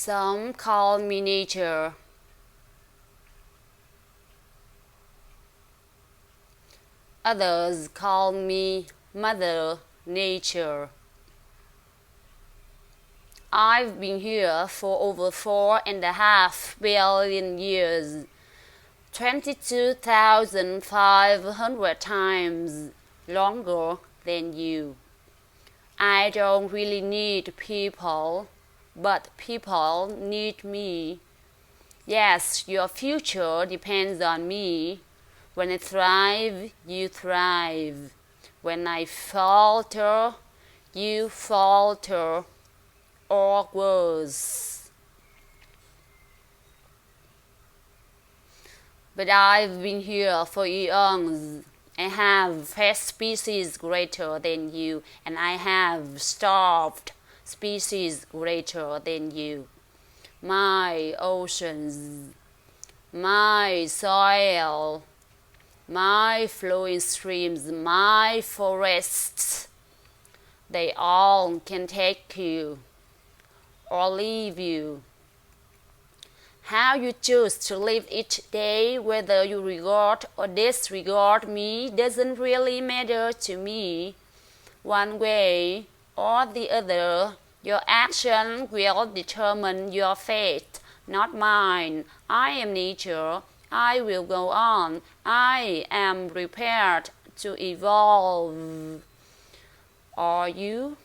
Some call me nature. Others call me Mother Nature. I've been here for over 4.5 billion years, 22,500 times longer than you. I don't really need people, but people need me. Yes, your future depends on me. When I thrive, you thrive. When I falter, you falter, or worse. But I've been here for eons. I have fed species greater than you, and I have starved species greater than you. My oceans, my soil, my flowing streams, my forests, they all can take you or leave you. How you choose to live each day, whether you regard or disregard me, doesn't really matter to me. One way or the other, your action will determine your fate, not mine. I am nature. I will go on. I am prepared to evolve. Are you?